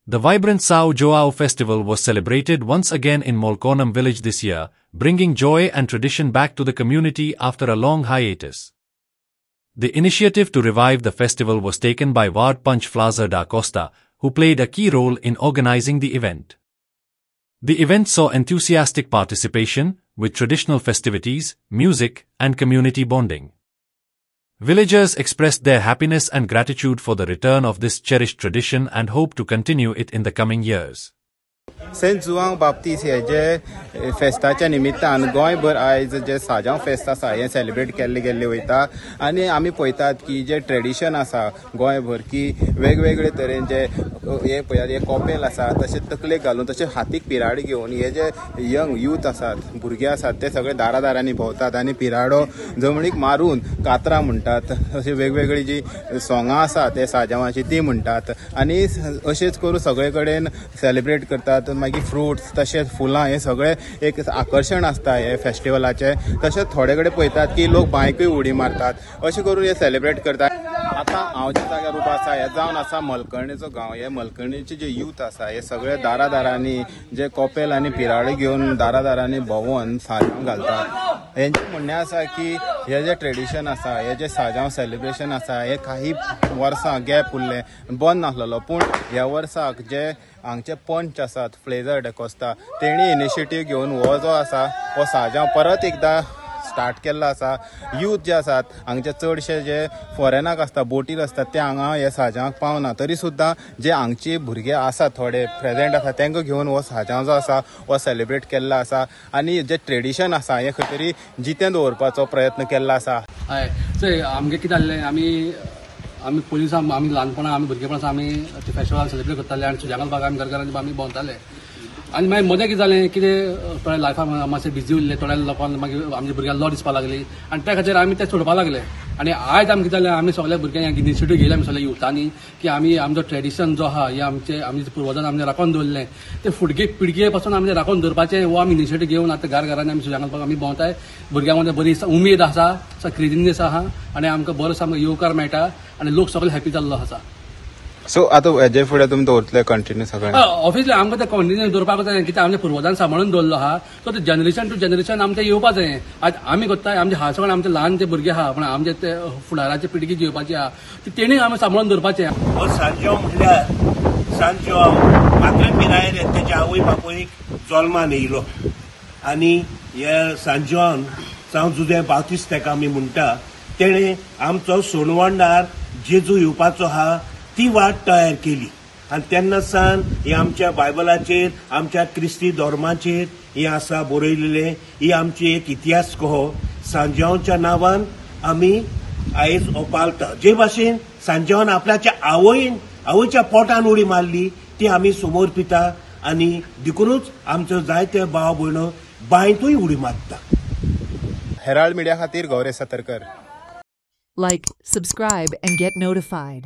The vibrant São João festival was celebrated once again in Molkonam village this year, bringing joy and tradition back to the community after a long hiatus. The initiative to revive the festival was taken by Ward Punch Flazar da Costa, who played a key role in organizing the event. The event saw enthusiastic participation, with traditional festivities, music, and community bonding. Villagers expressed their happiness and gratitude for the return of this cherished tradition and hope to continue it in the coming years. Saint Joao Baptist हे जे फेस्ताच्या निमित्तान गोंयभर आयज जे साजांव फेस्त आसा हे celebrate केल्ले गेल्ले वयता आनी आमी पळयतात की जे ट्रेडिशन आसा गोंयभर की वेगवेगळे तरेन जे हे पळयात हे कॉपेल आसा तशें तकलेक घालून तशें हातीक पिराडी घेवन हे जे यंग यूथ आसात भुरगे आसात ते सगळे दारादारांनी भोंवतात आनी पिराडो जमणीक मारून कातरां म्हणटात अशी वेगवेगळी जी सोंगां आसात ते साजांवाची ती म्हणटात आनी अशेंच करून सगळे कडेन सेलिब्रेट करतात मागीर फ्रुट्स तशेंच फुलां हे सगळे एक आकर्शण आसता हे फेस्टिवलाचे तशेंच थोडे कडेन पळयतात की लोक बायकूय उडी मारतात अशें करून हे सेलिब्रेट करतात आतां हांव ज्या जाग्यार उबो आसा हे जावन आसा मलकर्णीचो गांव हे मलकर्णीचे जे यूथ आसा हे सगळे दारादारांनी जे कॉपेल आनी पिराडी घेवन दारादारांनी भोंवून साजांव घालतात हेंचें म्हणणें आसा की हे जे ट्रेडिशन आसा हे जे साजांव सेलिब्रेशन आसा हे काही वर्सां गॅप उरले बंद नासलेलो पूण ह्या वर्साक जे हांगचे पंच आसात फ्लेजर डा कोस्ता तेणी इनिशिएटीव घेवन हो जो आसा हो साजांव परत एकदां स्टार्ट केल्लो आसा यूथ जे आसात हांगचे चडशे जे फॉरेनाक आसता बोटीर आसतात ते हांगा हे साजांवाक पावना तरी सुद्दां जे हांगचे भुरगे आसात थोडे प्रेजेंट आसा तांकां घेवन हो साजांव जो आसा हो सेलिब्रेट केल्लो आसा आनी जे ट्रेडिशन आसा हे खंय तरी जितें दवरपाचो प्रयत्न केल्लो आसा. हय आमगे कितें जाल्लें आमी पयलीं सावन आमी ल्हानपणां आमी भुरगेपणां आमी ते फेस्टिवल सेलिब्रेट करताले आनी सुजागल बाग आमी घरघरांनी आमी भोंवताले आनी मागीर मदें कितें जालें कितें थोडे लायफान मातशें बिजी उरले थोड्या लोकांक मागीर आमच्या भुरग्यांक लॉ दिसपाक लागली आनी त्या खातीर आमी तें सोडपाक लागले आनी आयज आमी कितें जालें आमी सगळ्या भुरग्यांक इनिशिएटीव घेयले आमी सगळ्या युथांनी की आमी आमचो ट्रेडिशन जो आहा हे आमचे पुर्वजान आमी राखून दवरलें ते फुडके पिळगे पासून आमी राखून दवरपाचें हो आमी इनिशिएटीव घेवन आतां घरांनी आमी सुजागल बाग आमी भोंवताय भुरग्यां मदें बरी उमेद आसा क्रेजिनेस आहा आनी आमकां बरो सामको येवकार मेळटा आनी लोक सगळे हॅपी जाल्लो आसा. सो आतां हेजे फुडें तुमी दवरतले कंटिन्यू सगळें ऑफिसली आमकां ते कंटिन्यू दवरपाक जाय कित्याक आमच्या पुर्वजान सांबाळून दवरलो आहा सो ते जनरेशन टू जनरेशन आमचें येवपा जाय आज आमी करताय आमचे हासवण आमचे ल्हान जे भुरगे आहा पण आमचे ते फुडाराचे पिळगी जी येवपाची आहा तेणी आमी सांबाळून दवरपाचें. सांजो म्हणल्यार सांजो मात्र पिरायेर तेच्या आवय बापूयक जल्मान येयलो आनी हे सांजोन जावं जुदे बावतीस तेका आमी म्हणटा तेणे आमचो सोणवंडार जेजू येवपाचो आहा ती वाट तयार केली आनी तेन्ना सावन हे आमच्या बायबलाचेर आमच्या क्रिस्ती धर्माचेर हे आसा बरयलेलें ही आमची एक इतिहास कहो सांजोवच्या नांवान आमी आयज ओपालता जे भाशेन सांजोवन आपल्याच्या आवयच्या पोटान उडी मारली ती आमी समोर पिता आनी देखूनच आमचो जायते भाव भयणो बांयतूय उडी मारता. हेराल्ड मिडिया खातीर Gauresh Satarkar. Like, subscribe and get notified.